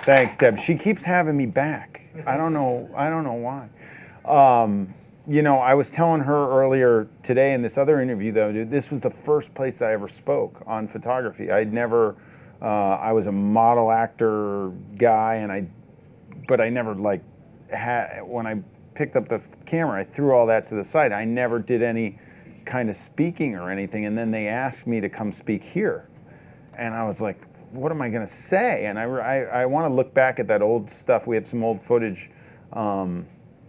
Thanks, Deb. She keeps having me back. I don't know why. You know, I was telling her earlier today in this other interview, though, dude, this was the first place I ever spoke on photography. I'd never, I was a model actor guy, but I never like when I picked up the camera, I threw all that to the side. I never did any kind of speaking or anything. And then they asked me to come speak here. And I was like, what am I going to say? And I want to look back at that old stuff. We have some old footage. And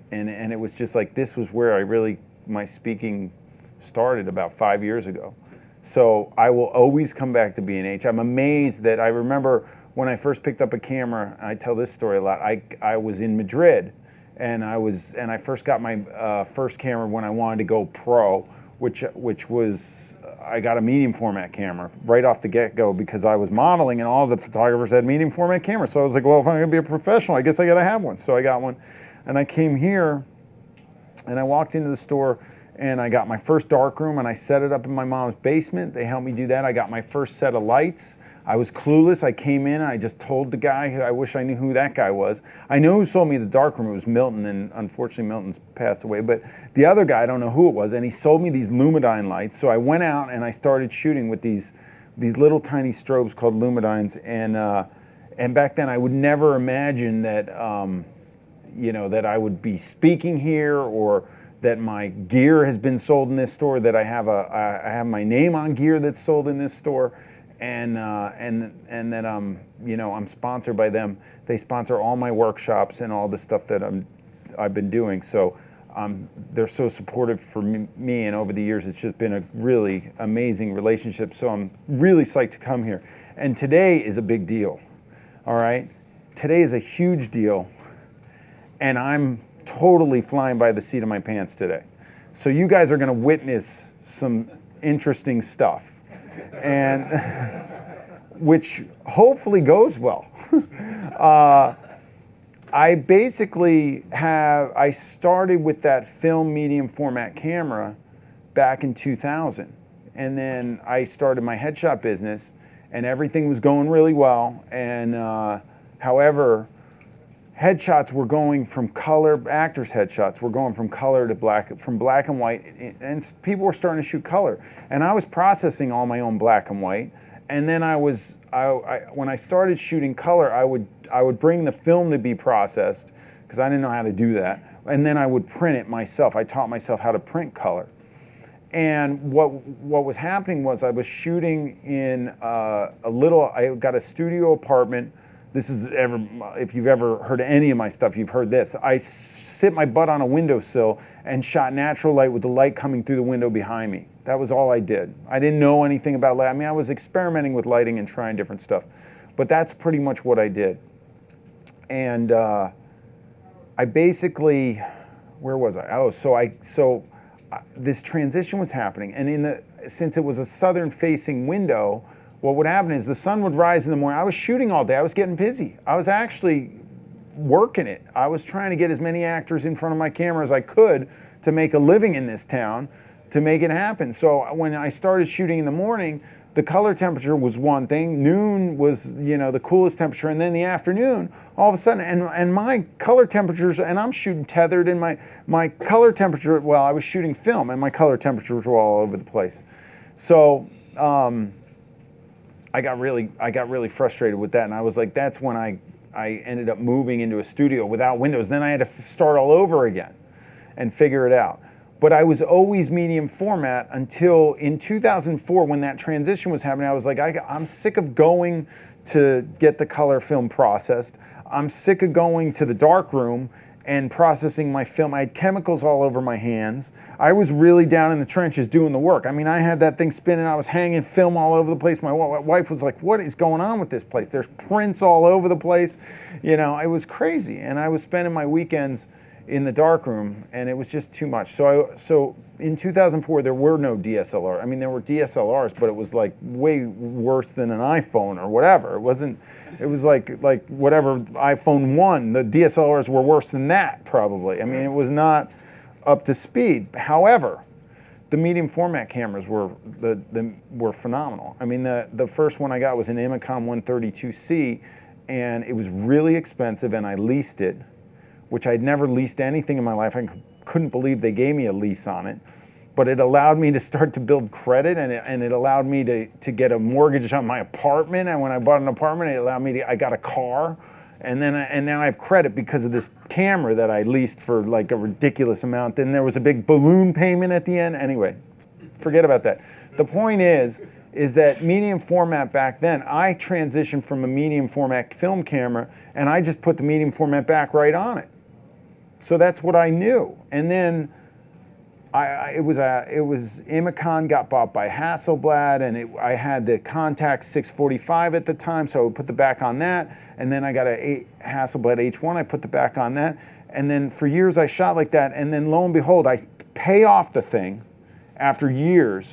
it was just like, this was where my speaking started about 5 years ago. So I will always come back to B&H. I'm amazed that I remember when I first picked up a camera, I tell this story a lot, I was in Madrid and I first got my first camera when I wanted to go pro, which was, I got a medium format camera right off the get-go because I was modeling and all the photographers had medium format cameras. So I was like, well, if I'm gonna be a professional, I guess I gotta have one. So I got one. And I came here and I walked into the store and I got my first darkroom and I set it up in my mom's basement. They helped me do that. I got my first set of lights. I was clueless. I came in and I just told the guy, I wish I knew who that guy was. I know who sold me the darkroom. It was Milton, and unfortunately Milton's passed away. But the other guy, I don't know who it was, and he sold me these Lumidyne lights. So I went out and I started shooting with these little tiny strobes called Lumidynes. And back then I would never imagine that, you know, that I would be speaking here or that my gear has been sold in this store, that I have my name on gear that's sold in this store. And that you know, I'm sponsored by them. They sponsor all my workshops and all the stuff that I've been doing. So they're so supportive for me, and over the years, it's just been a really amazing relationship. So I'm really psyched to come here. And today is a big deal. All right, today is a huge deal, and I'm totally flying by the seat of my pants today. So you guys are going to witness some interesting stuff. And which hopefully goes well. I basically I started with that film medium format camera back in 2000. And then I started my headshot business and everything was going really well. And however, headshots were going from color, actors' headshots were going from color to black, from black and white, and people were starting to shoot color. And I was processing all my own black and white. And then when I started shooting color, I would bring the film to be processed, because I didn't know how to do that. And then I would print it myself. I taught myself how to print color. And what was happening was I was shooting in I got a studio apartment. This is if you've ever heard any of my stuff, you've heard this. I sit my butt on a windowsill and shot natural light with the light coming through the window behind me. That was all I did. I didn't know anything about light. I mean, I was experimenting with lighting and trying different stuff, but that's pretty much what I did. And I basically, where was I? Oh, so this transition was happening, and since it was a southern-facing window, what would happen is the sun would rise in the morning. I was shooting all day. I was getting busy. I was actually working it. I was trying to get as many actors in front of my camera as I could to make a living in this town, to make it happen. So when I started shooting in the morning, the color temperature was one thing. Noon was, you know, the coolest temperature, and then the afternoon, all of a sudden, and my color temperatures, and I'm shooting tethered, and my color temperature, well, I was shooting film, and my color temperatures were all over the place. So I got really frustrated with that, and I was like, that's when I ended up moving into a studio without windows. Then I had to start all over again and figure it out. But I was always medium format until in 2004, when that transition was happening. I was like, I'm sick of going to get the color film processed. I'm sick of going to the dark room and processing my film. I had chemicals all over my hands. I was really down in the trenches doing the work. I mean, I had that thing spinning. I was hanging film all over the place. My wife was like, what is going on with this place? There's prints all over the place. You know, it was crazy. And I was spending my weekends in the darkroom, and it was just too much. So in 2004, there were no DSLR. I mean, there were DSLRs, but it was like way worse than an iPhone or whatever. It wasn't. It was like whatever iPhone 1. The DSLRs were worse than that, probably. I mean, it was not up to speed. However, the medium format cameras were phenomenal. I mean, the first one I got was an Imicom 132C. and it was really expensive, and I leased it, which I'd never leased anything in my life. I couldn't believe they gave me a lease on it. But it allowed me to start to build credit, and it allowed me to get a mortgage on my apartment. And when I bought an apartment, it allowed me I got a car, and now I have credit because of this camera that I leased for like a ridiculous amount. Then there was a big balloon payment at the end. Anyway, forget about that. The point is that medium format back then, I transitioned from a medium format film camera, and I just put the medium format back right on it. So that's what I knew. And then it was Imicon got bought by Hasselblad, and I had the Contax 645 at the time, so I would put the back on that, and then I got a Hasselblad H1, I put the back on that, and then for years I shot like that, and then lo and behold, I pay off the thing after years,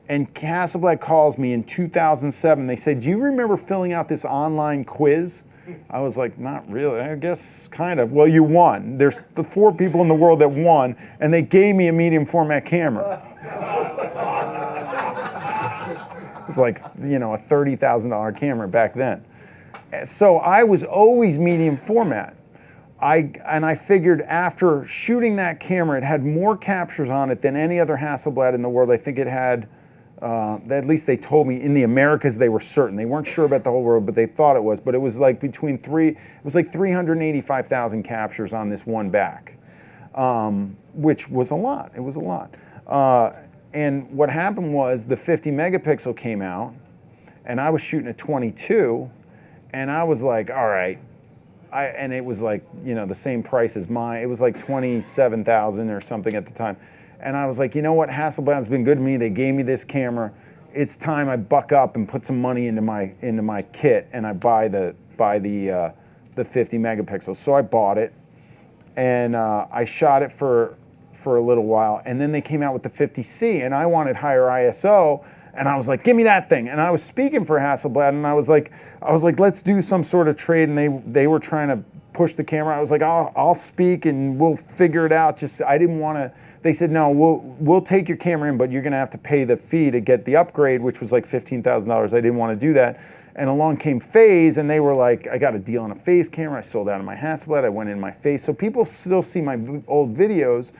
and Hasselblad calls me in 2007. They said, "Do you remember filling out this online quiz?" I was like, "Not really, I guess kind of." "Well, you won. There's the 4 people in the world that won, and they gave me a medium format camera." It was like, a $30,000 camera back then. So I was always medium format. I figured after shooting that camera, it had more captures on it than any other Hasselblad in the world. I think it had, at least they told me in the Americas they were certain. They weren't sure about the whole world, but they thought it was. But it was like it was like 385,000 captures on this one back, which was a lot. It was a lot. And what happened was the 50 megapixel came out, and I was shooting at 22, and I was like, all right. And it was like, the same price as mine. It was like 27,000 or something at the time. And I was like, you know what, Hasselblad's been good to me. They gave me this camera. It's time I buck up and put some money into my kit, and I buy the 50 megapixels. So I bought it, and I shot it for a little while, and then they came out with the 50C, and I wanted higher ISO, and I was like, give me that thing. And I was speaking for Hasselblad, and I was like, let's do some sort of trade, and they were trying to push the camera. I was like, I'll speak and we'll figure it out. Just I didn't want to. They said, no, we'll take your camera in, but you're gonna have to pay the fee to get the upgrade, which was like $15,000. I didn't want to do that. And along came Phase, and they were like, I got a deal on a Phase camera. I sold out of my Hasselblad. I went in my Phase. So people still see my old videos,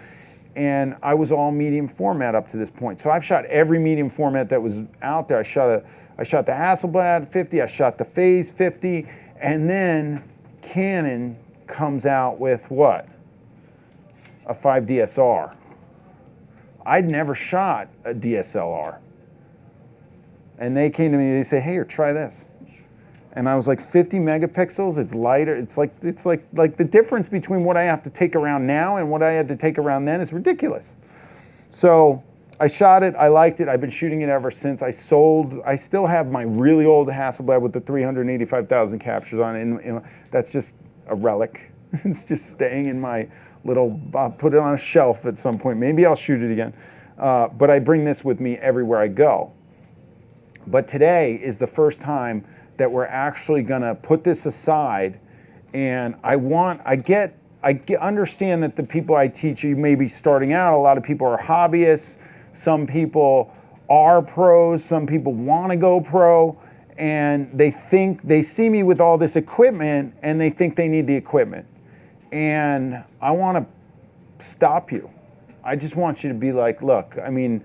and I was all medium format up to this point. So I've shot every medium format that was out there. I shot the Hasselblad 50, I shot the Phase 50, and then Canon comes out with what? A 5DSR. I'd never shot a DSLR. And they came to me, they say, hey, try this. And I was like, 50 megapixels, it's lighter. It's like the difference between what I have to take around now and what I had to take around then is ridiculous. So I shot it, I liked it, I've been shooting it ever since. I still have my really old Hasselblad with the 385,000 captures on it, and that's just a relic. It's just staying in my little, I'll put it on a shelf at some point. Maybe I'll shoot it again. But I bring this with me everywhere I go. But today is the first time that we're actually gonna put this aside, and I understand that the people I teach, you may be starting out, a lot of people are hobbyists, some people are pros, some people wanna go pro, and they see me with all this equipment, and they think they need the equipment. And I wanna stop you. I just want you to be like, look, I mean,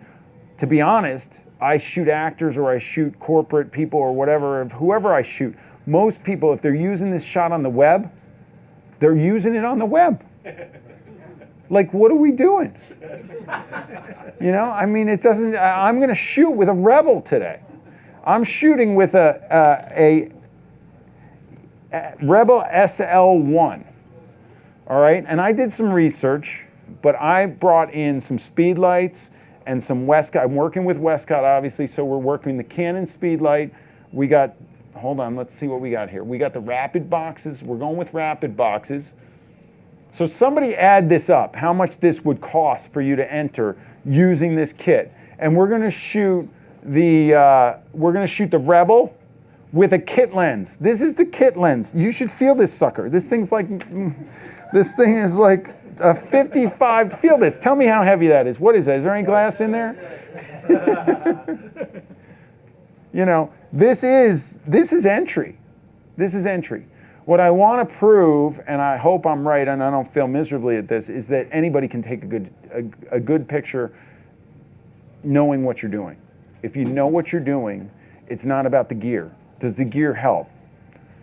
to be honest, I shoot actors or I shoot corporate people or whatever, whoever I shoot. Most people, if they're using this shot on the web, they're using it on the web. Like, what are we doing? I mean, it doesn't, I'm gonna shoot with a Rebel today. I'm shooting with a Rebel SL1, all right? And I did some research, but I brought in some Speedlights and some Westcott. I'm working with Westcott, obviously, so we're working the Canon Speedlight. We got, hold on, let's see what we got here. We got the rapid boxes. We're going with rapid boxes. So somebody add this up, how much this would cost for you to enter using this kit. And we're gonna shoot the Rebel with a kit lens. This is the kit lens. You should feel this sucker. This thing is like a 55, feel this, tell me how heavy that is. What is that, is there any glass in there? This is entry. This is entry. What I want to prove, and I hope I'm right and I don't fail miserably at this, is that anybody can take a good picture knowing what you're doing. If you know what you're doing, it's not about the gear. Does the gear help?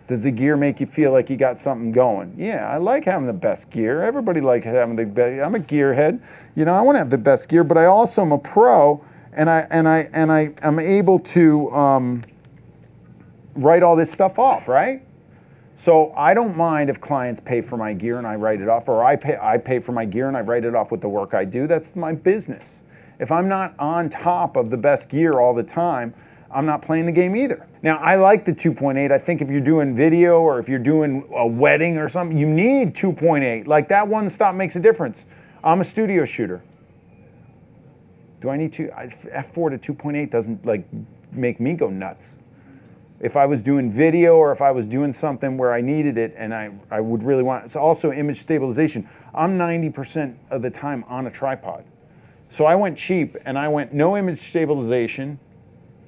Does the gear make you feel like you got something going? Yeah, I like having the best gear. Everybody likes having the best. I'm a gearhead. You know, I want to have the best gear, but I also am a pro, and I'm able to write all this stuff off, right? So I don't mind if clients pay for my gear and I write it off, or I pay for my gear and I write it off with the work I do. That's my business. If I'm not on top of the best gear all the time, I'm not playing the game either. Now, I like the 2.8. I think if you're doing video or if you're doing a wedding or something, you need 2.8. Like that one stop makes a difference. I'm a studio shooter. Do I need to? F4 to 2.8 doesn't like make me go nuts. If I was doing video or if I was doing something where I needed it and I would really want it. It's also image stabilization. I'm 90% of the time on a tripod. So I went cheap and I went no image stabilization.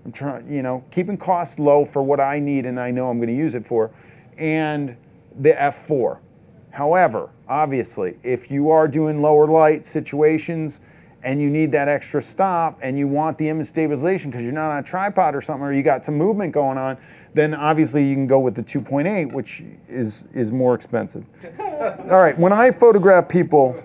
I'm trying, you know, keeping costs low for what I need and I know I'm going to use it for, and the F4. However, obviously, if you are doing lower light situations and you need that extra stop and you want the image stabilization because you're not on a tripod or something, or you got some movement going on, then obviously you can go with the 2.8, which is more expensive. All right, when I photograph people,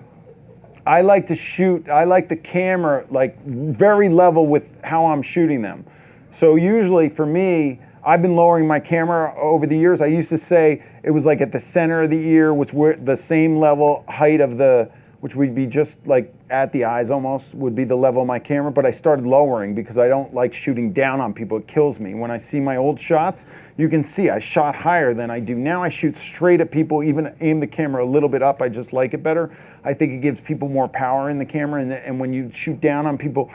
I like to shoot, I like the camera like very level with how I'm shooting them. So usually for me, I've been lowering my camera over the years. I used to say it was like at the center of the ear, which were the same level height of the, which would be just like at the eyes almost, would be the level of my camera, but I started lowering because I don't like shooting down on people. It kills me. When I see my old shots, you can see I shot higher than I do now. I shoot straight at people, even aim the camera a little bit up. I just like it better. I think it gives people more power in the camera, and when you shoot down on people,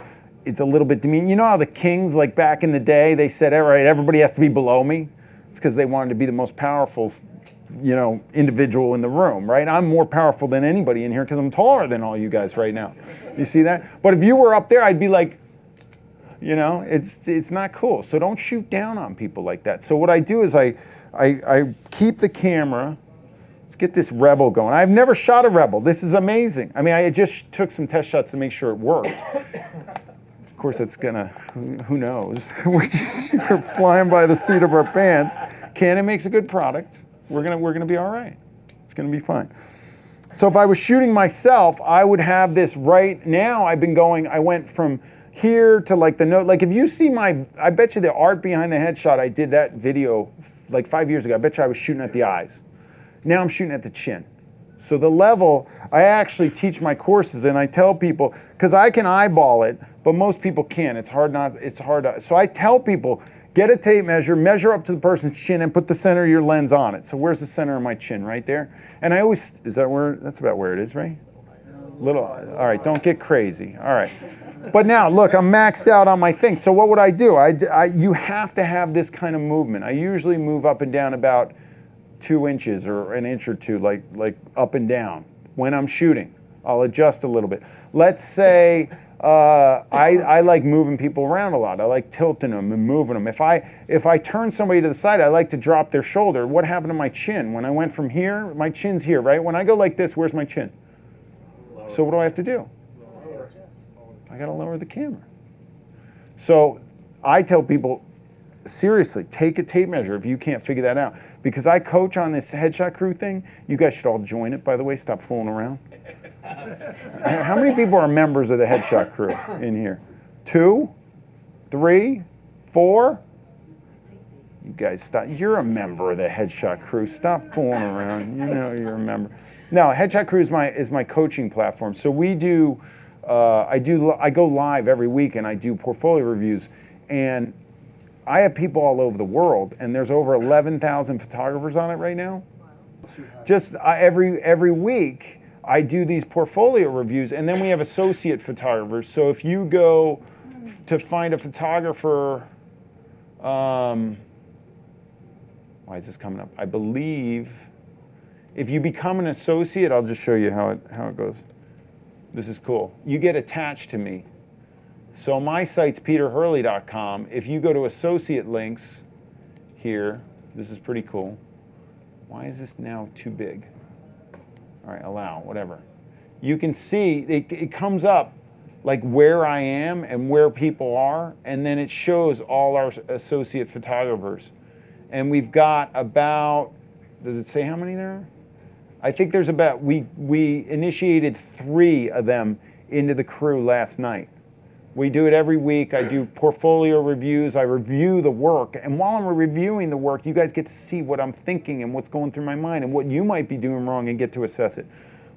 it's a little bit demeaning. You know how the kings, like back in the day, they said, all right, everybody has to be below me? It's because they wanted to be the most powerful, you know, individual in the room, right? I'm more powerful than anybody in here because I'm taller than all you guys right now. You see that? But if you were up there, I'd be like, you know, it's not cool. So don't shoot down on people like that. So what I do is I keep the camera. Let's get this Rebel going. I've never shot a Rebel. This is amazing. I mean, I just took some test shots to make sure it worked. Of course, it's gonna, who knows? We're flying by the seat of our pants. Canon makes a good product. We're gonna be all right. It's gonna be fine. So if I was shooting myself, I would have this right now. I went from here to like the note. Like if you see I bet you the art behind the headshot, I did that video like 5 years ago. I bet you I was shooting at the eyes. Now I'm shooting at the chin. So the level, I actually teach my courses and I tell people, because I can eyeball it, but most people can't. It's hard. So I tell people, get a tape measure, measure up to the person's chin and put the center of your lens on it. So where's the center of my chin? Right there? And I always, that's about where it is, right? Little, all right, don't get crazy. All right. But now, look, I'm maxed out on my thing. So what would I do? You have to have this kind of movement. I usually move up and down about 2 inches or an inch or two, like up and down. When I'm shooting, I'll adjust a little bit. Let's say I like moving people around a lot. I like tilting them and moving them. If I turn somebody to the side, I like to drop their shoulder. What happened to my chin? When I went from here, my chin's here, right? When I go like this, where's my chin? So what do I have to do? I gotta lower the camera. So I tell people, seriously, take a tape measure if you can't figure that out. Because I coach on this headshot crew thing. You guys should all join it, by the way. Stop fooling around. How many people are members of the headshot crew in here? 2? 3? 4? You guys stop. You're a member of the headshot crew. Stop fooling around. You know you're a member. No, headshot crew is my coaching platform. So we do, I go live every week and I do portfolio reviews. And I have people all over the world, and there's over 11,000 photographers on it right now. Just every week, I do these portfolio reviews, and then we have associate photographers. So if you go to find a photographer, why is this coming up? I believe if you become an associate, I'll just show you how it goes. This is cool. You get attached to me. So my site's peterhurley.com. If you go to associate links here, This is pretty cool. Why is this now too big? All right, allow, whatever. You can see it comes up like where I am and where people are, and then it shows all our associate photographers. And we've got about, does it say how many there are? I think there's about, we initiated 3 of them into the crew last night. We do it every week. I do portfolio reviews. I review the work. And while I'm reviewing the work, you guys get to see what I'm thinking and what's going through my mind and what you might be doing wrong and get to assess it.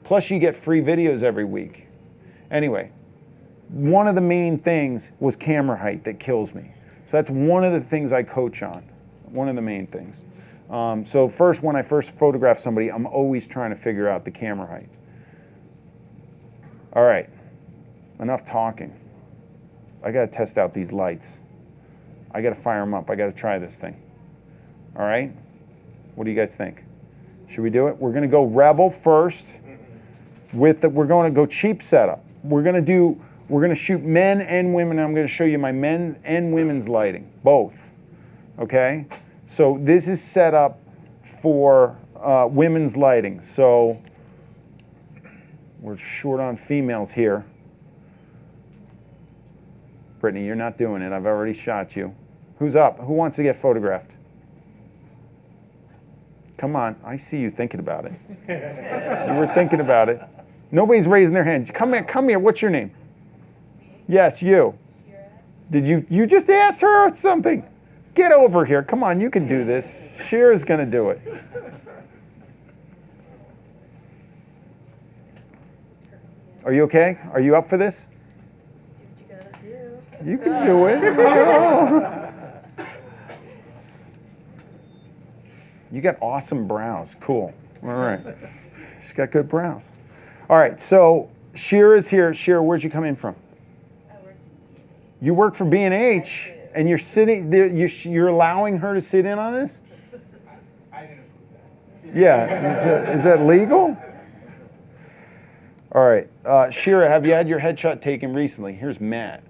Plus you get free videos every week. Anyway, one of the main things was camera height that kills me. So that's one of the things I coach on, one of the main things. So first, when I first photograph somebody, I'm always trying to figure out the camera height. All right, enough talking. I gotta test out these lights. I gotta fire them up. I gotta try this thing. All right, what do you guys think? Should we do it? We're gonna go Rebel first. We're going to go cheap setup. We're going to shoot men and women. And I'm going to show you my men and women's lighting, both. Okay? So this is set up for women's lighting. So we're short on females here. Brittany, you're not doing it. I've already shot you. Who's up? Who wants to get photographed? Come on. I see you thinking about it. You were thinking about it. Nobody's raising their hand. Come here. What's your name? Yes, you. Did you just ask her something? Get over here. Come on, you can do this. Shira's going to do it. Are you okay? Are you up for this? You can do it. You got awesome brows. Cool. All right. She's got good brows. All right, so Shira's here. Shira, where'd you come in from? I work. You work for B&H, and you're sitting there, you're allowing her to sit in on this? I didn't approve that. Yeah, is that legal? All right, Shira, have you had your headshot taken recently? Here's Matt,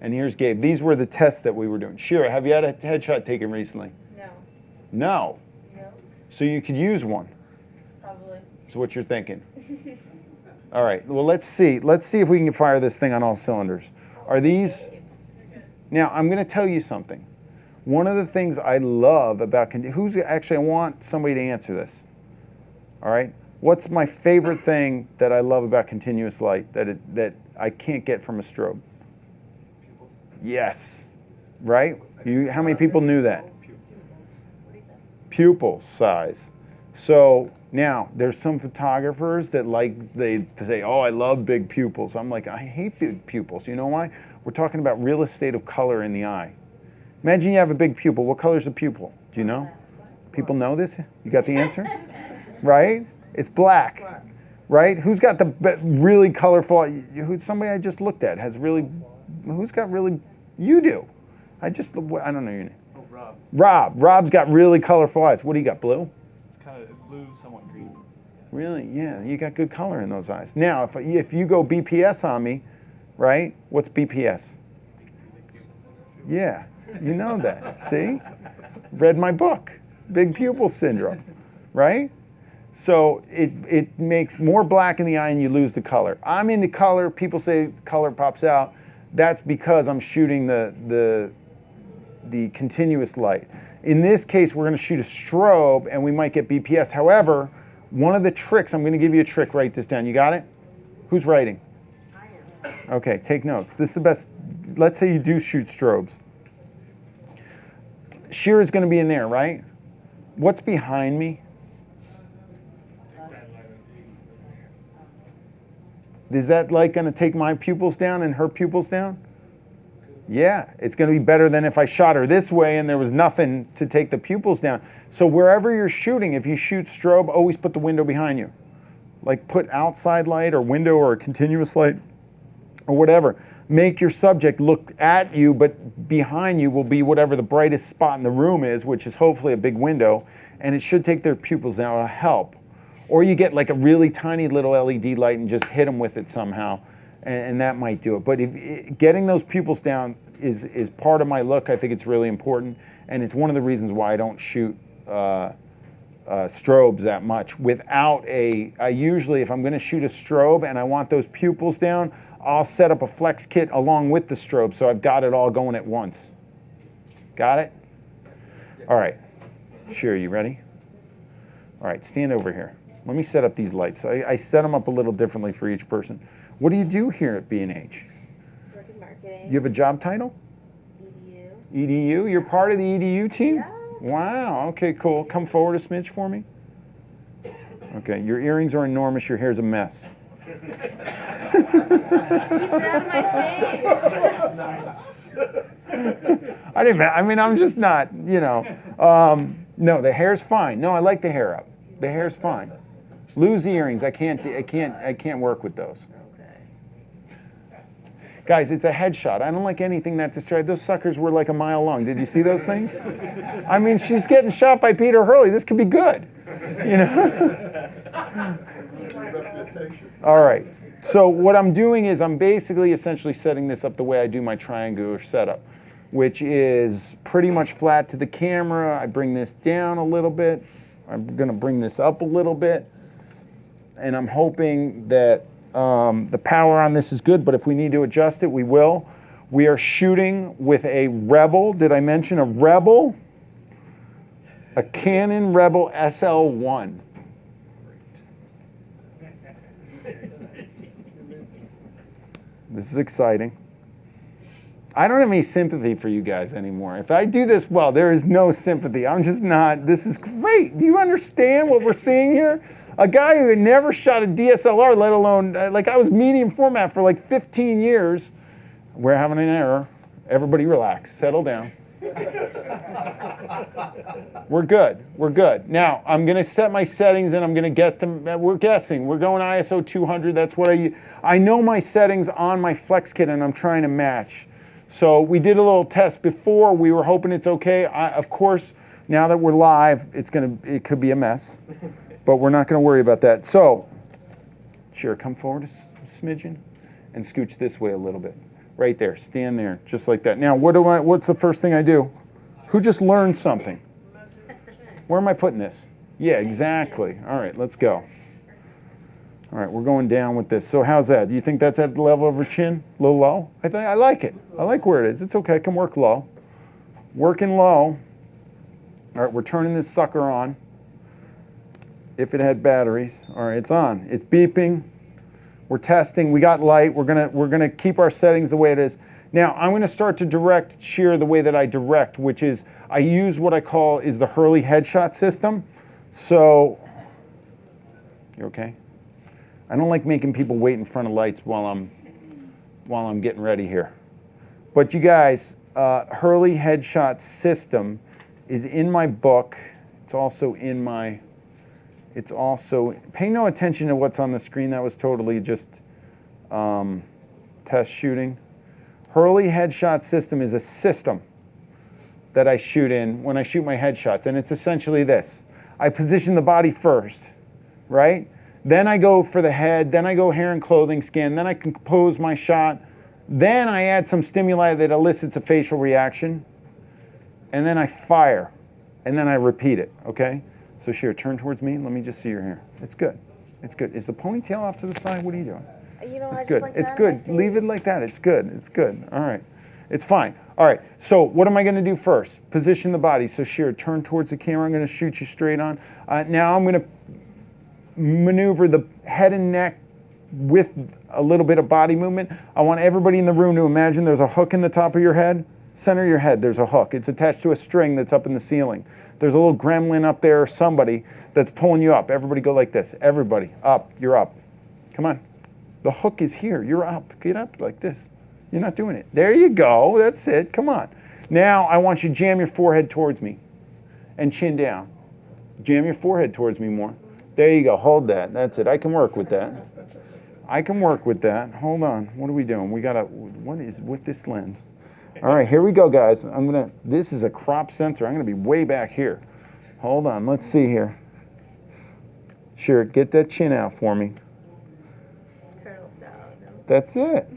and here's Gabe. These were the tests that we were doing. Shira, have you had a headshot taken recently? No. No? No. So you could use one? Probably. Is what you're thinking. All right, well, let's see. Let's see if we can fire this thing on all cylinders. Are these? Now, I'm going to tell you something. One of the things I love about, I want somebody to answer this. All right? What's my favorite thing that I love about continuous light that I can't get from a strobe? Pupils. Yes. Right? How many people knew that? What do you say? Pupil size. So now there's some photographers that they say, oh, I love big pupils. I'm like, I hate big pupils. You know why? We're talking about real estate of color in the eye. Imagine you have a big pupil. What color is the pupil? Do you know? People know this? You got the answer? Right? It's black. Right? Who's got the really colorful? Somebody I just looked at has really. Who's got really? You do. I don't know your name. Oh, Rob. Rob's got really colorful eyes. What do you got? Blue? It's kind of blue, somewhat green. Really? Yeah, you got good color in those eyes. Now, if you go BPS on me, right? What's BPS? Yeah, you know that. See? Read my book, Big Pupil Syndrome, right? So it makes more black in the eye and you lose the color. I'm into color. People say color pops out. That's because I'm shooting the continuous light. In this case, we're going to shoot a strobe and we might get BPS. However, one of the tricks, I'm going to give you a trick. Write this down. You got it? Who's writing? I am. Okay, take notes. This is the best. Let's say you do shoot strobes. Shira's going to be in there, right? What's behind me? Is that light going to take my pupils down and her pupils down? Yeah, it's going to be better than if I shot her this way and there was nothing to take the pupils down. So wherever you're shooting, if you shoot strobe, always put the window behind you. Like put outside light or window or a continuous light or whatever. Make your subject look at you, but behind you will be whatever the brightest spot in the room is, which is hopefully a big window, and it should take their pupils down. It'll help. Or you get like a really tiny little LED light and just hit them with it somehow, and that might do it. But getting those pupils down is part of my look. I think it's really important, and it's one of the reasons why I don't shoot strobes that much without I usually, if I'm going to shoot a strobe and I want those pupils down, I'll set up a flex kit along with the strobe so I've got it all going at once. Got it? All right. Sure, you ready? All right, stand over here. Let me set up these lights. I set them up a little differently for each person. What do you do here at B&H? Work in marketing. You have a job title? EDU. EDU? You're part of the EDU team? Yeah. Wow, okay, cool. Come forward a smidge for me. Okay, your earrings are enormous, your hair's a mess. Keep it out of my face. I'm just not, no, the hair's fine. No, I like the hair up. The hair's fine. Lose the earrings. I can't work with those. Okay. Guys, it's a headshot. I don't like anything that distracts. Those suckers were like a mile long. Did you see those things? I mean, she's getting shot by Peter Hurley. This could be good. All right. So what I'm doing is I'm basically essentially setting this up the way I do my triangular setup, which is pretty much flat to the camera. I bring this down a little bit. I'm going to bring this up a little bit. And I'm hoping that the power on this is good, but if we need to adjust it, we will. We are shooting with a Rebel. Did I mention a Rebel? A Canon Rebel SL1. This is exciting. I don't have any sympathy for you guys anymore. If I do this well, there is no sympathy. I'm just not, this is great. Do you understand what we're seeing here? A guy who had never shot a DSLR, let alone, like I was medium format for like 15 years. We're having an error. Everybody relax, settle down. We're good, we're good. Now, I'm gonna set my settings and I'm gonna guess them, we're guessing. We're going ISO 200, that's what I know my settings on my Flexkit and I'm trying to match. So we did a little test before, we were hoping it's okay. Of course, now that we're live, it could be a mess, but we're not gonna worry about that. So, sure, come forward a smidgen and scooch this way a little bit. Right there, stand there, just like that. Now, what's the first thing I do? Who just learned something? Where am I putting this? Yeah, exactly. All right, let's go. All right, we're going down with this. So how's that? Do you think that's at the level of her chin? A little low? I like it. I like where it is. It's okay, I can work low. Working low. All right, we're turning this sucker on. If it had batteries. All right, it's on. It's beeping. We're testing, we got light, we're gonna keep our settings the way it is. Now, I'm gonna start to direct shear the way that I direct, which is, I use what I call is the Hurley headshot system. So, you okay? I don't like making people wait in front of lights while I'm getting ready here. But you guys, Hurley headshot system is in my book. It's also in my, pay no attention to what's on the screen. That was totally just test shooting. Hurley headshot system is a system that I shoot in when I shoot my headshots. And it's essentially this. I position the body first, right? Then I go for the head, then I go hair and clothing scan, then I compose my shot. Then I add some stimuli that elicits a facial reaction. And then I fire. And then I repeat it, okay? So Shira, turn towards me. Let me just see your hair. It's good. It's good. Is the ponytail off to the side? What are you doing? You know, it's I good. just like It's that good. on my face. Leave it like that. It's good. It's good. All right. It's fine. All right. So what am I going to do first? Position the body. So Shira, turn towards the camera. I'm going to shoot you straight on. Now I'm going to maneuver the head and neck with a little bit of body movement. I want everybody in the room to imagine there's a hook in the top of your head. Center of your head, there's a hook. It's attached to a string that's up in the ceiling. There's a little gremlin up there, or somebody that's pulling you up. Everybody go like this. Everybody, up, you're up. Come on. The hook is here, you're up. Get up like this. You're not doing it. There you go, that's it, come on. Now I want you to jam your forehead towards me and chin down. Jam your forehead towards me more. There you go, hold that, that's it. I can work with that. I can work with that. Hold on, what are we doing? We gotta, what is with this lens? All right, here we go, guys. This is a crop sensor. I'm gonna be way back here. Hold on, let's see here. Sure, get that chin out for me. Turtle style, no? That's it.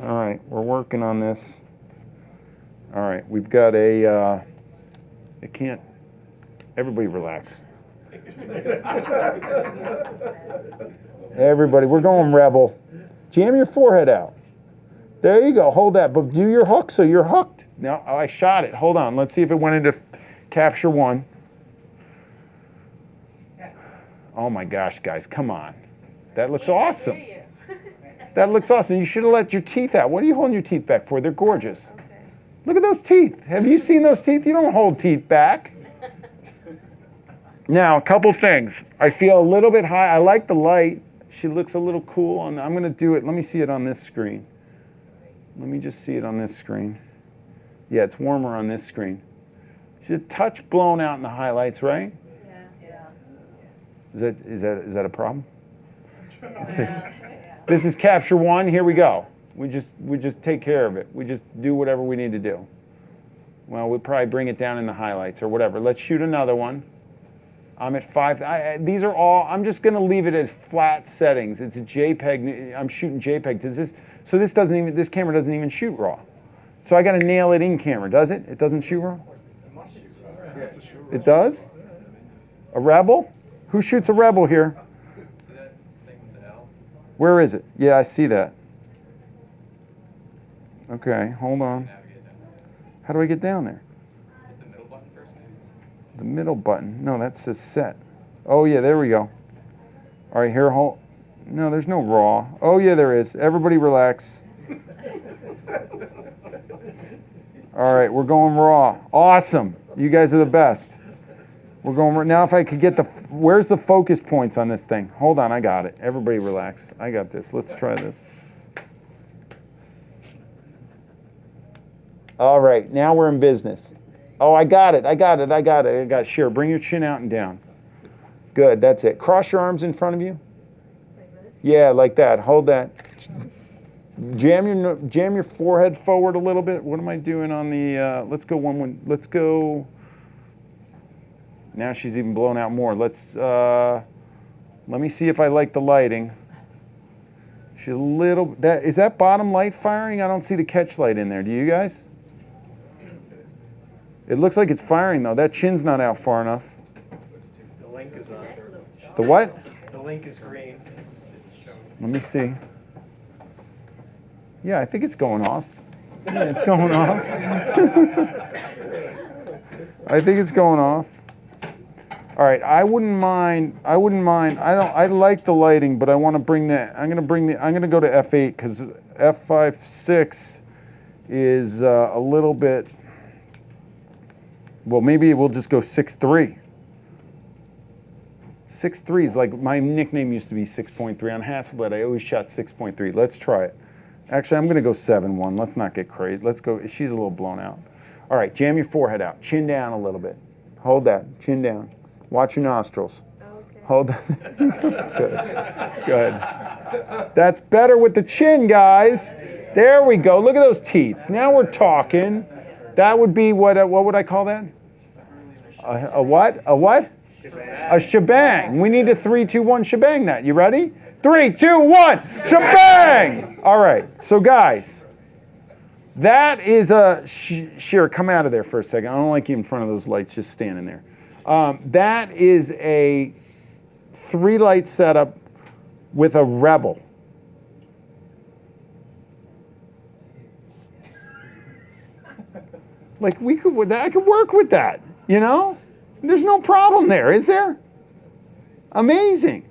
All right, we're working on this. All right, we've got a It can't. Everybody relax. Everybody, we're going rebel. Jam your forehead out. There you go. Hold that, but do your hook so you're hooked. No, I shot it. Hold on. Let's see if it went into capture one. Oh my gosh, guys, come on. That looks awesome. That looks awesome. You should have let your teeth out. What are you holding your teeth back for? They're gorgeous. Okay. Look at those teeth. Have you seen those teeth? You don't hold teeth back. Now, a couple things. I feel a little bit high. I like the light. She looks a little cool. I'm going to do it. Let me see it on this screen. Let me just see it on this screen. Yeah, it's warmer on this screen. She's a touch blown out in the highlights, right? Yeah. Is that a problem? Let's see. This is capture one. Here we go. We just take care of it. We just do whatever we need to do. Well, we'll probably bring it down in the highlights or whatever. Let's shoot another one. I'm at 5. These are all. I'm just going to leave it as flat settings. It's a JPEG. I'm shooting JPEG. This camera doesn't even shoot RAW. So I got to nail it in camera. Does it? It doesn't shoot RAW. It does. A Rebel? Who shoots a Rebel here? Where is it? Yeah, I see that. Okay, hold on. How do I get down there? The middle button first, maybe? The middle button. No, that says set. Oh, yeah, there we go. All right, here, hold. No, there's no RAW. Oh, yeah, there is. Everybody relax. All right, we're going RAW. Awesome. You guys are the best. We're going now. If I could get where's the focus points on this thing? Hold on, I got it. Everybody relax. I got this. Let's try this. All right, now we're in business. Oh, I got it. Sure, bring your chin out and down. Good, that's it. Cross your arms in front of you. Like this? Yeah, like that. Hold that. Jam your forehead forward a little bit. What am I doing on the? Let's go one. Let's go. Now she's even blown out more. Let me see if I like the lighting. She's a little. Is that bottom light firing? I don't see the catch light in there. Do you guys? It looks like it's firing though. That chin's not out far enough. The link is on. The what? The link is green. Let me see. Yeah, I think it's going off. Yeah, it's going off. I think it's going off. All right, I wouldn't mind. I like the lighting, but I want to bring that. I'm going to go to f8 because f5.6 is a little bit. Well, maybe we'll just go 6.3. 6.3 is like my nickname used to be 6.3 on Hasselblad. I always shot 6.3. Let's try it. Actually, I'm going to go 7.1. Let's not get crazy. Let's go. She's a little blown out. All right, jam your forehead out. Chin down a little bit. Hold that. Chin down. Watch your nostrils. Okay. Hold that. Good. That's better with the chin, guys. There we go. Look at those teeth. Now we're talking. That would be what would I call that? A what? A what? A shebang. We need a 3, 2, 1 shebang that. You ready? 3, 2, 1, shebang! All right, so guys, that is a, Shira, come out of there for a second. I don't like you in front of those lights, just standing there. That is a 3-light setup with a Rebel. Like I could work with that, you know? There's no problem there, is there? Amazing.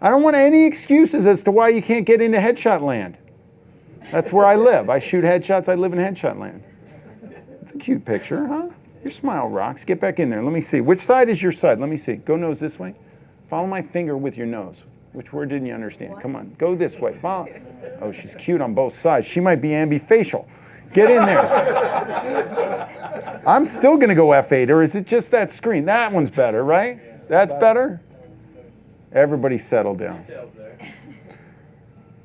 I don't want any excuses as to why you can't get into headshot land. That's where I live. I shoot headshots. I live in headshot land. It's a cute picture, huh? Your smile rocks. Get back in there. Let me see. Which side is your side? Let me see. Go nose this way. Follow my finger with your nose. Which word didn't you understand? Come on. Go this way. Follow. Oh, she's cute on both sides. She might be ambifacial. Get in there. I'm still going to go F8, or is it just that screen? That one's better, right? That's better? Everybody settle down.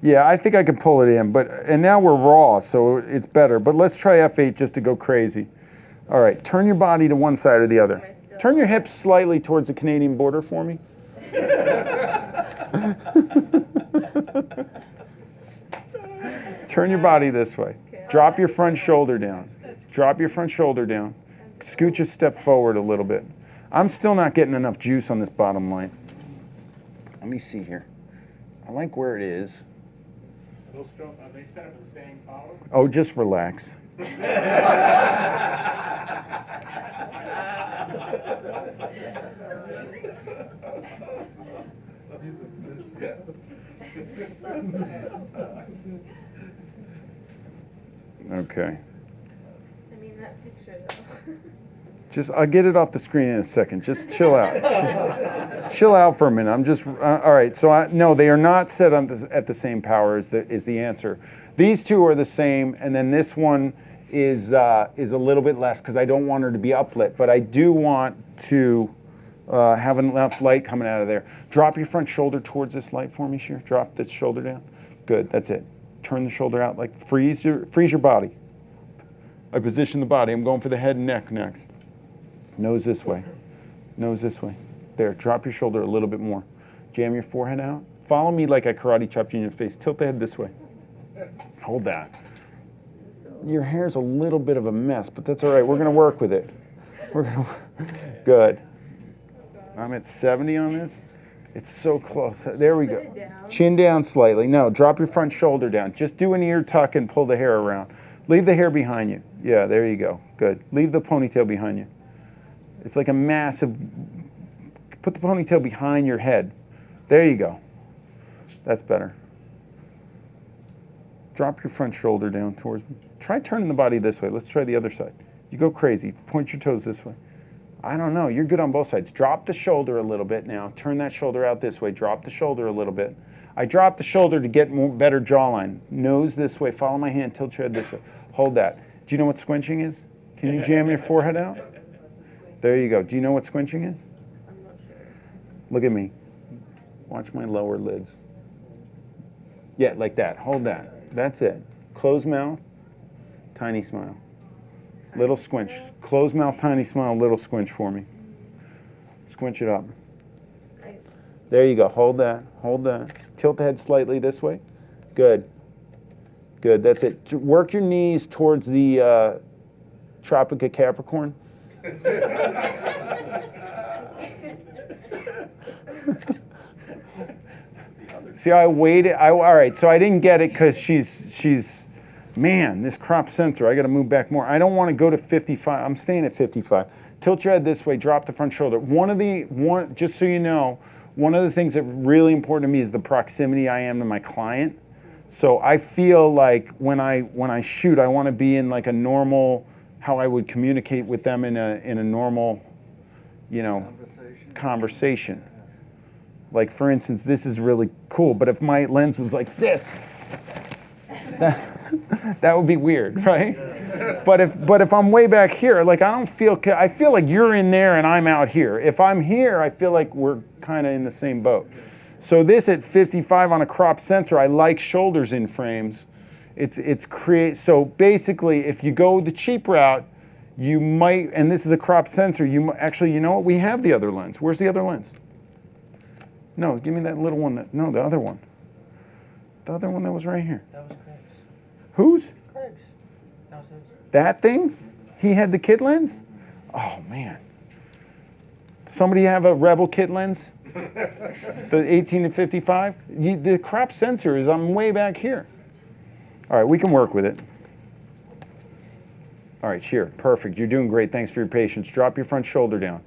Yeah, I think I can pull it in, and now we're raw, so it's better. But let's try F8 just to go crazy. All right, turn your body to one side or the other. Turn your hips slightly towards the Canadian border for me. Turn your body this way. Drop your front shoulder down. Drop your front shoulder down. Scooch a step forward a little bit. I'm still not getting enough juice on this bottom light. Let me see here. I like where it is. Are they set up at the same power? Oh, just relax. Okay. I mean, that picture though. Just, I'll get it off the screen in a second. Just chill out. Chill out for a minute. I'm just, all right. So no, they are not set on at the same power is the answer. These two are the same, and then this one is a little bit less because I don't want her to be uplit, but I do want to have enough light coming out of there. Drop your front shoulder towards this light for me, Sheer. Drop this shoulder down. Good, that's it. Turn the shoulder out, like freeze your body. I position the body. I'm going for the head and neck next. Nose this way. Nose this way. There, drop your shoulder a little bit more. Jam your forehead out. Follow me like I karate chopped you in your face. Tilt the head this way. Hold that. Your hair's a little bit of a mess, but that's all right. We're going to work with it. Good. I'm at 70 on this. It's so close. There we go. Put it down. Chin down slightly. No, drop your front shoulder down. Just do an ear tuck and pull the hair around. Leave the hair behind you. Yeah, there you go. Good. Leave the ponytail behind you. It's like a massive, put the ponytail behind your head. There you go. That's better. Drop your front shoulder down towards me. Try turning the body this way. Let's try the other side. You go crazy. Point your toes this way. I don't know. You're good on both sides. Drop the shoulder a little bit now. Turn that shoulder out this way. Drop the shoulder a little bit. I drop the shoulder to get better jawline. Nose this way. Follow my hand. Tilt your head this way. Hold that. Do you know what squinching is? Can you jam your forehead out? There you go. Do you know what squinching is? I'm not sure. Look at me. Watch my lower lids. Yeah, like that. Hold that. That's it. Close mouth, tiny smile. Little squinch. Close mouth, tiny smile, little squinch for me. Squinch it up. There you go. Hold that. Hold that. Tilt the head slightly this way. Good. Good. That's it. Work your knees towards the Tropic of Capricorn. See, I waited. All right, so I didn't get it because she's, man, this crop sensor, I got to move back more. I don't want to go to 55. I'm staying at 55. Tilt your head this way, drop the front shoulder. Just so you know, one of the things that really important to me is the proximity I am to my client. So I feel like when I shoot, I want to be in like a normal, how I would communicate with them in a normal, conversation. Like for instance, this is really cool, but if my lens was like this, that would be weird, right? But if I'm way back here, like I feel like you're in there and I'm out here. If I'm here, I feel like we're kind of in the same boat. So this at 55 on a crop sensor, I like shoulders in frames. So basically, if you go the cheap route, you might, and this is a crop sensor, actually, you know what? We have the other lens. Where's the other lens? No, give me that little one. The other one. The other one that was right here. That was Craig's. Whose? Craig's. That was his. That thing? He had the kit lens? Oh, man. Somebody have a Rebel kit lens? The 18 to 55? The crop sensor is I'm way back here. All right, we can work with it. All right, Sheer, perfect. You're doing great. Thanks for your patience. Drop your front shoulder down.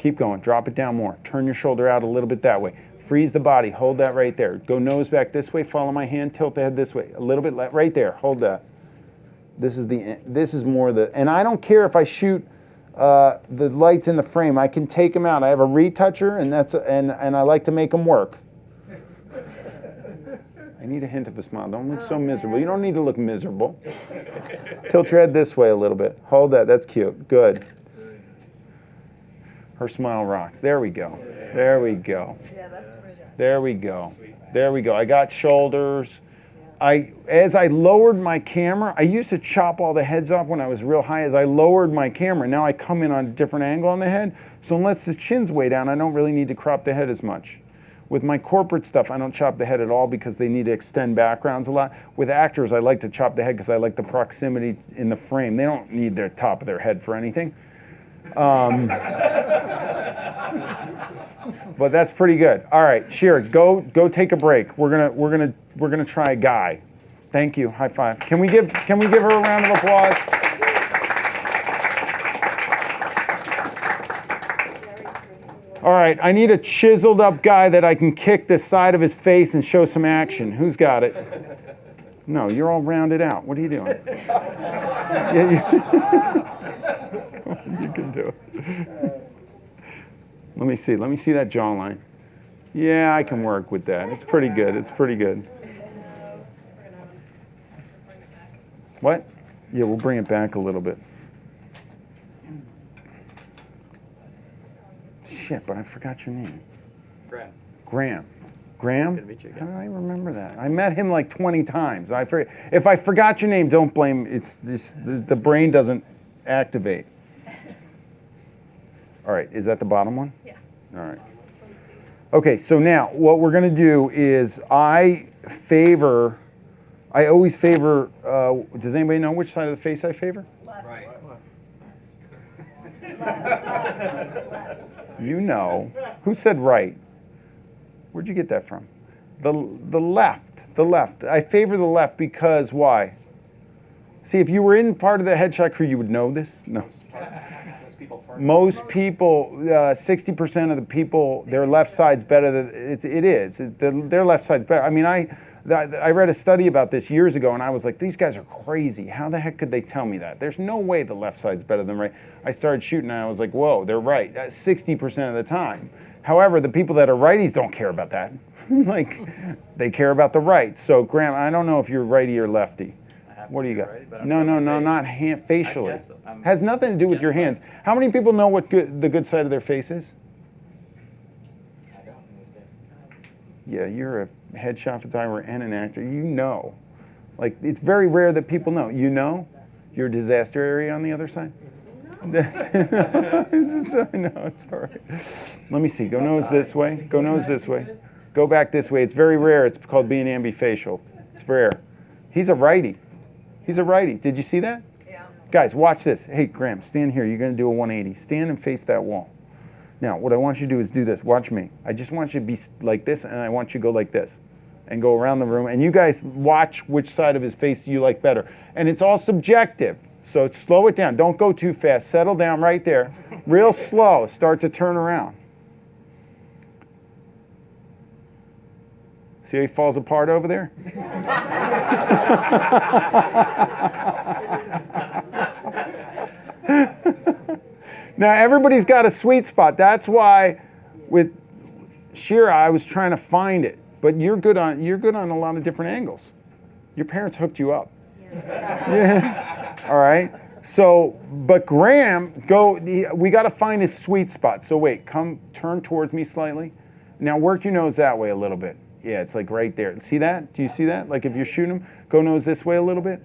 Keep going. Drop it down more. Turn your shoulder out a little bit that way. Freeze the body. Hold that right there. Go nose back this way. Follow my hand. Tilt the head this way. A little bit right there. Hold that. This is more the, and I don't care if I shoot the lights in the frame. I can take them out. I have a retoucher, and I like to make them work. I need a hint of a smile. Don't look so miserable. You don't need to look miserable. Tilt your head this way a little bit. Hold that. That's cute. Good. Her smile rocks. There we go. There we go. Yeah, that's pretty good. There we go. There we go. I got shoulders. As I lowered my camera, I used to chop all the heads off when I was real high. As I lowered my camera, now I come in on a different angle on the head. So unless the chin's way down, I don't really need to crop the head as much. With my corporate stuff, I don't chop the head at all because they need to extend backgrounds a lot. With actors, I like to chop the head because I like the proximity in the frame. They don't need the top of their head for anything. But that's pretty good. All right, Shira, go take a break. We're gonna try a guy. Thank you. High five. Can we give her a round of applause? All right, I need a chiseled up guy that I can kick the side of his face and show some action. Who's got it? No, you're all rounded out. What are you doing? Yeah, you can do it. Let me see that jawline. Yeah, I can work with that. It's pretty good. It's pretty good. What? Yeah, we'll bring it back a little bit. Shit, but I forgot your name. Graham. Graham. Graham? Good to meet you again. How did I remember that? I met him like 20 times. If I forgot your name, don't blame. It's just the brain doesn't activate. All right, is that the bottom one? Yeah. All right. Okay, so now what we're going to do is I always favor, does anybody know which side of the face I favor? Right. You know. Who said right? Where'd you get that from? The left. I favor the left because why? See, if you were in part of the headshot crew, you would know this. No. Most people, 60% of the people, their left side's better than it is. Their left side's better. I mean, I read a study about this years ago, and I was like, these guys are crazy. How the heck could they tell me that? There's no way the left side's better than right. I started shooting, and I was like, whoa, they're right. That's 60% of the time. However, the people that are righties don't care about that. Like, they care about the right. So, Graham, I don't know if you're righty or lefty. What do you got? Right, No, not facially. I guess so. Has nothing to do with your hands. How many people know what the good side of their face is? I don't understand. Yeah, you're a headshot photographer and an actor. You know. Like, it's very rare that people know. You know? Your disaster area on the other side? It's just, I know, it's all right. Let me see. Go nose this way. Go nose this way. Go back this way. It's very rare. It's called being ambifacial. It's rare. He's a righty. He's a righty. Did you see that? Yeah. Guys, watch this. Hey, Graham, stand here. You're going to do a 180. Stand and face that wall. Now, what I want you to do is do this. Watch me. I just want you to be like this, and I want you to go like this and go around the room. And you guys watch which side of his face you like better. And it's all subjective. So slow it down. Don't go too fast. Settle down right there. Real slow. Start to turn around. See how he falls apart over there? Now everybody's got a sweet spot. That's why with Shira I was trying to find it. But you're good on a lot of different angles. Your parents hooked you up. Yeah. All right. So, but Graham, we got to find his sweet spot. So wait, turn towards me slightly. Now work your nose that way a little bit. Yeah, it's like right there. See that? Do you see that? Like if you're shooting him, go nose this way a little bit.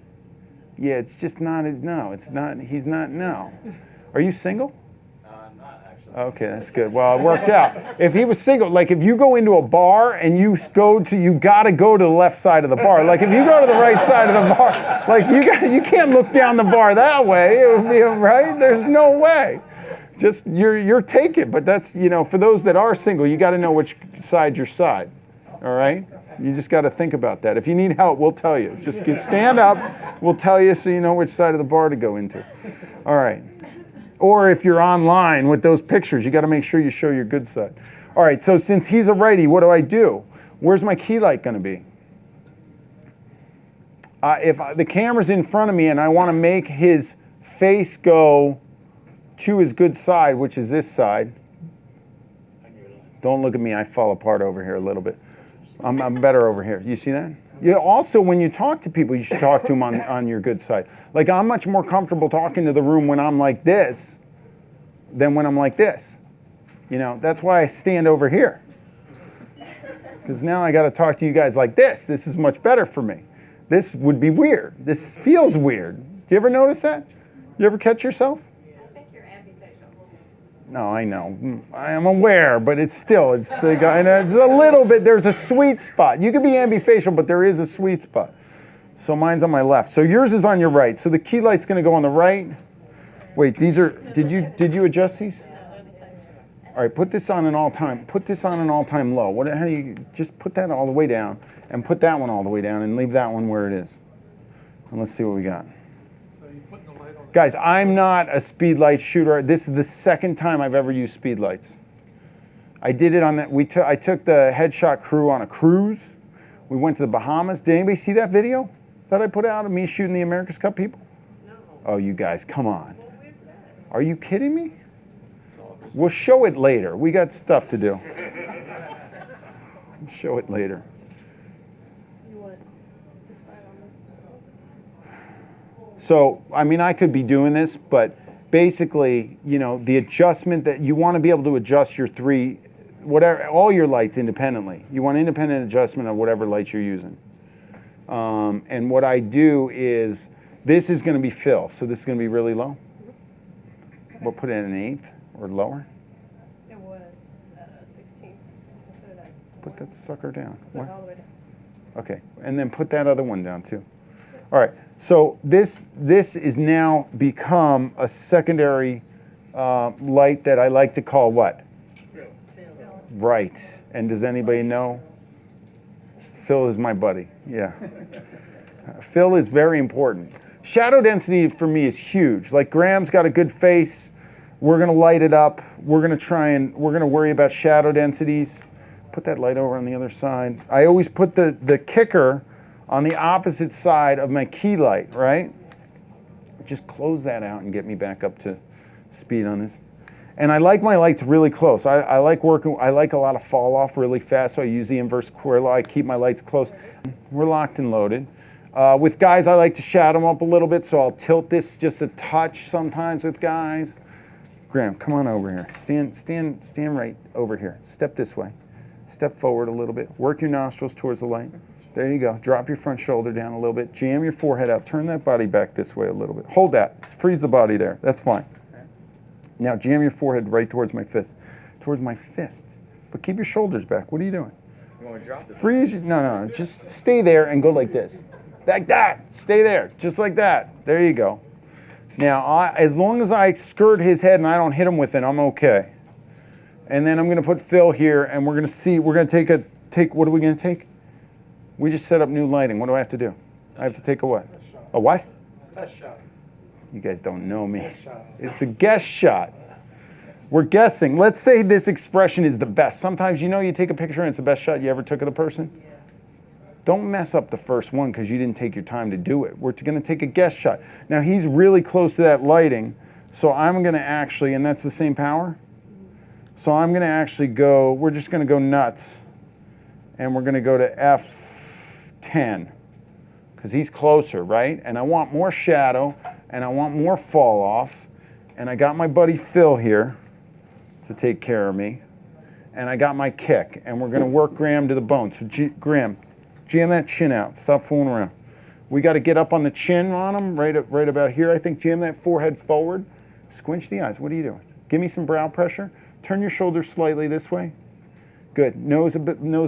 Yeah, it's just not, no, it's not, he's not, no. Are you single? I'm not actually. Okay, that's good. Well, it worked out. If he was single, like if you go into a bar and you gotta go to the left side of the bar. Like if you go to the right side of the bar, like you can't look down the bar that way. It would be, right? There's no way. Just, you're taken, but that's, for those that are single, you gotta know which side's your side. All right? You just got to think about that. If you need help, we'll tell you. Just stand up. We'll tell you so you know which side of the bar to go into. All right. Or if you're online with those pictures, you got to make sure you show your good side. All right. So since he's a righty, what do? Where's my key light going to be? If the camera's in front of me and I want to make his face go to his good side, which is this side. Don't look at me. I fall apart over here a little bit. I'm better over here. You see that? Yeah. Also, when you talk to people, you should talk to them on your good side. Like, I'm much more comfortable talking to the room when I'm like this than when I'm like this. That's why I stand over here. Because now I got to talk to you guys like this. This is much better for me. This would be weird. This feels weird. Do you ever notice that? You ever catch yourself? No, I know. I am aware, but it's the guy, and it's a little bit, there's a sweet spot. You could be ambifacial, but there is a sweet spot. So mine's on my left. So yours is on your right. So the key light's going to go on the right. Wait, these are, did you adjust these? All right, put this on an all-time low. How do you, just put that all the way down and put that one all the way down and leave that one where it is. And let's see what we got. So you're putting the light on. Guys, I'm not a Speedlight shooter. This is the second time I've ever used Speedlights. I did it on that, I took the headshot crew on a cruise. We went to the Bahamas. Did anybody see that video that I put out of me shooting the America's Cup people? No. Oh, you guys, come on. Well, where's that? Are you kidding me? It's all over We'll show it later. We got stuff to do. We'll show it later. You want this side on So, I mean, I could be doing this, but basically, you know, the adjustment that you want to be able to adjust your all your lights independently. You want independent adjustment of whatever lights you're using. And what I do is, this is going to be fill, so this is going to be really low. We'll put it at an eighth or lower. It was 16. Put it at Put that sucker down. Put What? it all the way down. Okay, and then put that other one down too. All right, so this is now become a secondary light that I like to call what? Right, and does anybody know? Phil is my buddy, yeah. Phil is very important. Shadow density for me is huge. Like Graham's got a good face. We're gonna light it up. We're gonna worry about shadow densities. Put that light over on the other side. I always put the kicker on the opposite side of my key light, right? Just close that out and get me back up to speed on this. And I like my lights really close. I like a lot of fall off really fast, so I use the inverse square law. I keep my lights close. We're locked and loaded. With guys, I like to shadow them up a little bit, so I'll tilt this just a touch sometimes with guys. Graham, come on over here. Stand right over here. Step this way. Step forward a little bit. Work your nostrils towards the light. There you go. Drop your front shoulder down a little bit. Jam your forehead out. Turn that body back this way a little bit. Hold that. Freeze the body there. That's fine. Now jam your forehead right towards my fist. Towards my fist. But keep your shoulders back. What are you doing? You want me to drop this? Freeze. No. Just stay there and go like this. Like that. Stay there. Just like that. There you go. Now, as long as I skirt his head and I don't hit him with it, I'm okay. And then I'm going to put Phil here, and we're going to see. We're going to take. What are we going to take? We just set up new lighting. What do I have to do? I have to take a what? A what? Test shot. You guys don't know me. Test shot. It's a guess shot. We're guessing. Let's say this expression is the best. Sometimes you take a picture and it's the best shot you ever took of the person. Don't mess up the first one because you didn't take your time to do it. We're going to take a guess shot. Now he's really close to that lighting, so I'm going to actually, and that's the same power. So I'm going to actually go, we're just going to go nuts, and we're going to go to F10 because he's closer, right? And I want more shadow, and I want more fall off, and I got my buddy Phil here to take care of me, and I got my kick, and we're going to work Graham to the bone. So Graham, jam that chin out. Stop fooling around. We got to get up on the chin on him, right about here. I think jam that forehead forward. Squinch the eyes. What are you doing? Give me some brow pressure. Turn your shoulders slightly this way. Good. Nose a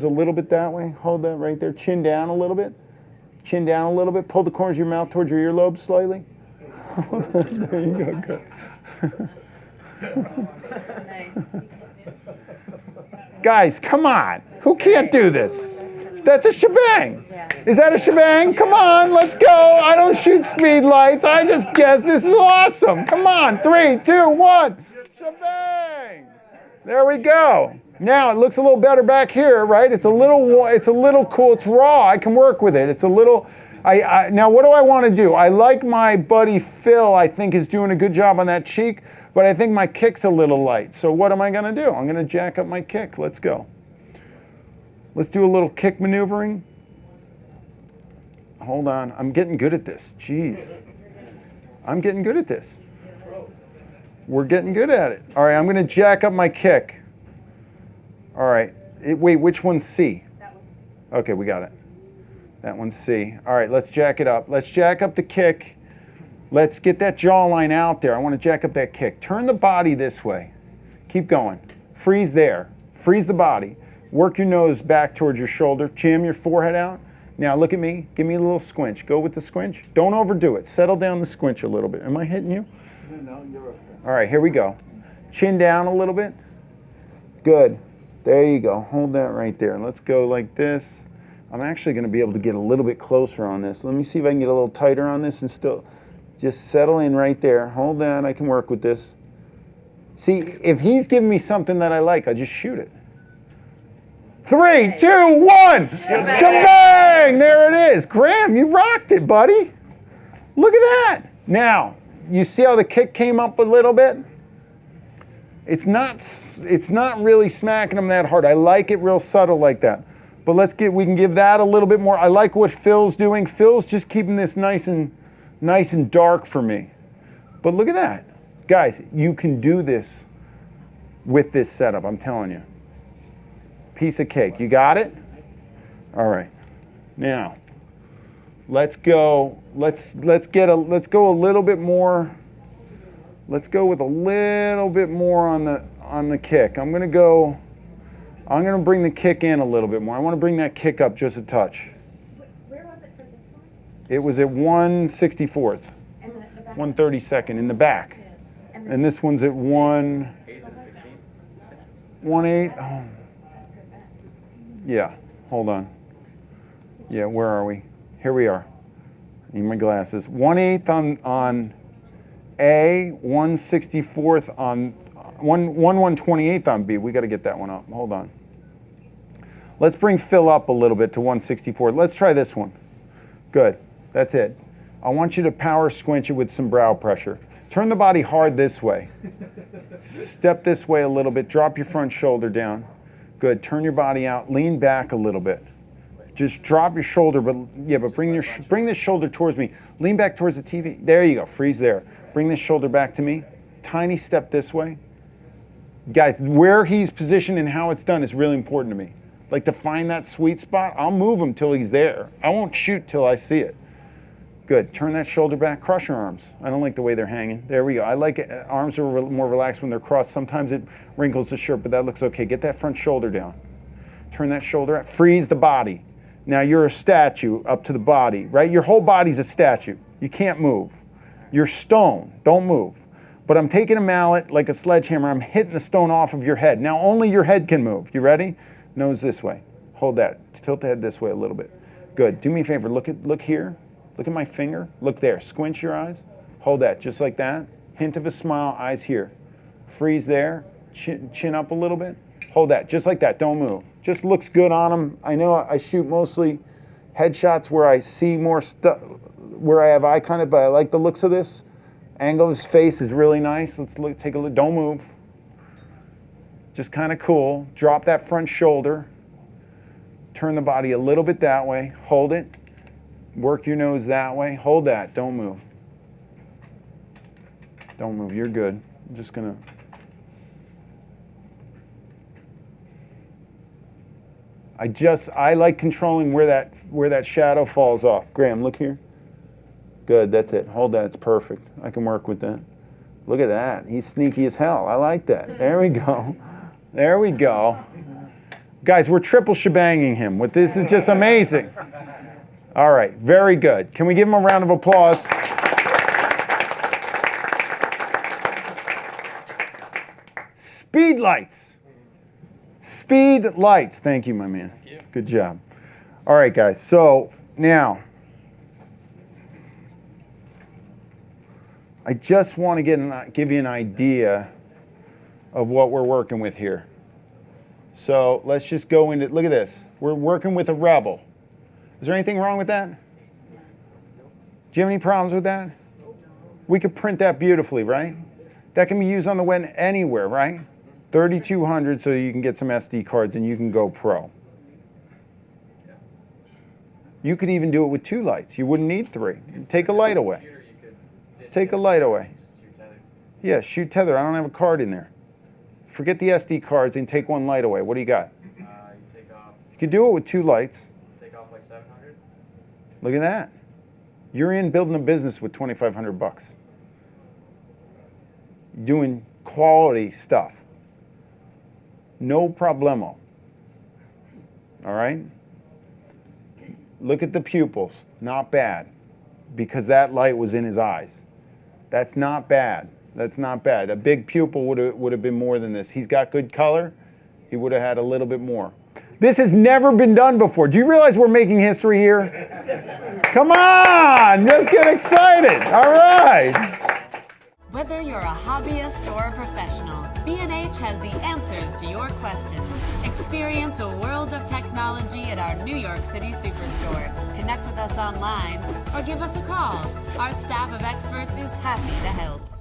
little bit that way. Hold that right there. Chin down a little bit. Chin down a little bit. Pull the corners of your mouth towards your earlobes slightly. There you go. Good. Nice. Guys, come on. Who can't do this? That's a shebang. Yeah. Is that a shebang? Come on, let's go. I don't shoot speed lights. I just guess. This is awesome. Come on. 3, 2, 1. Shebang. There we go. Now it looks a little better back here, right? It's a little cool. It's raw. I can work with it. It's a little. Now what do I want to do? I like my buddy Phil. I think is doing a good job on that cheek, but I think my kick's a little light. So what am I going to do? I'm going to jack up my kick. Let's go. Let's do a little kick maneuvering. Hold on. I'm getting good at this. Jeez. I'm getting good at this. We're getting good at it. All right, I'm going to jack up my kick. All right. Wait, which one's C? That one. Okay, we got it. That one's C. All right, let's jack it up. Let's jack up the kick. Let's get that jawline out there. I want to jack up that kick. Turn the body this way. Keep going. Freeze there. Freeze the body. Work your nose back towards your shoulder. Jam your forehead out. Now look at me. Give me a little squinch. Go with the squinch. Don't overdo it. Settle down the squinch a little bit. Am I hitting you? No, you're okay. All right, here we go. Chin down a little bit. Good. There you go. Hold that right there. Let's go like this. I'm actually going to be able to get a little bit closer on this. Let me see if I can get a little tighter on this and still just settle in right there. Hold that. I can work with this. See, if he's giving me something that I like, I just shoot it. 3, 2, 1. Shebang! There it is. Graham, you rocked it, buddy. Look at that. Now, you see how the kick came up a little bit? It's not really smacking them that hard. I like it real subtle like that. But we can give that a little bit more. I like what Phil's doing. Phil's just keeping this nice and dark for me. But look at that. Guys, you can do this with this setup, I'm telling you. Piece of cake. You got it? All right. Now, let's go a little bit more. Let's go with a little bit more on the kick. I'm gonna bring the kick in a little bit more. I want to bring that kick up just a touch. Where was it for this one? It was at 1/64th, And the back? 1/32nd in the back. Yeah. And this one's at 1/8. Oh. Yeah, hold on. Yeah, where are we? Here we are. I need my glasses. 1/8 on A, 1/64th on 1/128th on B. We got to get that one up. Hold on. Let's bring Phil up a little bit to 1/64. Let's try this one. Good. That's it. I want you to power squinch it with some brow pressure. Turn the body hard this way. Step this way a little bit. Drop your front shoulder down. Good. Turn your body out. Lean back a little bit. Just drop your shoulder, but bring this shoulder towards me. Lean back towards the TV. There you go. Freeze there. Bring this shoulder back to me. Tiny step this way. Guys, where he's positioned and how it's done is really important to me. Like to find that sweet spot, I'll move him till he's there. I won't shoot till I see it. Good. Turn that shoulder back. Cross your arms. I don't like the way they're hanging. There we go. I like it. Arms are more relaxed when they're crossed. Sometimes it wrinkles the shirt, but that looks okay. Get that front shoulder down. Turn that shoulder out. Freeze the body. Now you're a statue up to the body, right? Your whole body's a statue. You can't move. You're stone. Don't move. But I'm taking a mallet like a sledgehammer. I'm hitting the stone off of your head. Now only your head can move. You ready? Nose this way. Hold that. Tilt the head this way a little bit. Good. Do me a favor. Look here. Look at my finger. Look there. Squinch your eyes. Hold that. Just like that. Hint of a smile. Eyes here. Freeze there. Chin up a little bit. Hold that. Just like that. Don't move. Just looks good on him. I know I shoot mostly headshots where I see more stuff, where I have eye contact, but I like the looks of this. Angle of his face is really nice. Let's look. Take a look. Don't move. Just kind of cool. Drop that front shoulder. Turn the body a little bit that way. Hold it. Work your nose that way. Hold that. Don't move. Don't move. You're good. I'm just going to... I like controlling where that shadow falls off. Graham, look here. Good, that's it. Hold that, it's perfect. I can work with that. Look at that. He's sneaky as hell. I like that. There we go. There we go. Guys, we're triple shebanging him. This is just amazing. All right, very good. Can we give him a round of applause? Speedlights. Speedlights. Thank you, my man. Good job. All right, guys. So now, I just want to give you an idea of what we're working with here. So let's just go into, look at this. We're working with a Rebel. Is there anything wrong with that? Do you have any problems with that? We could print that beautifully, right? That can be used on the web anywhere, right? 3200 so you can get some SD cards and you can go pro. You could even do it with 2 lights. You wouldn't need 3. Take a light away. Take a light away. Yeah, shoot tether. I don't have a card in there. Forget the SD cards and take 1 light away. What do you got? You take off. You could do it with 2 lights. Take off like 700. Look at that. You're in building a business with $2,500. Doing quality stuff. No problemo. All right? Look at the pupils. Not bad. Because that light was in his eyes. That's not bad. That's not bad. A big pupil would have been more than this. He's got good color. He would have had a little bit more. This has never been done before. Do you realize we're making history here? Come on, let's get excited. All right. Whether you're a hobbyist or a professional, B&H has the answers to your questions. Experience a world of technology at our New York City Superstore. Connect with us online or give us a call. Our staff of experts is happy to help.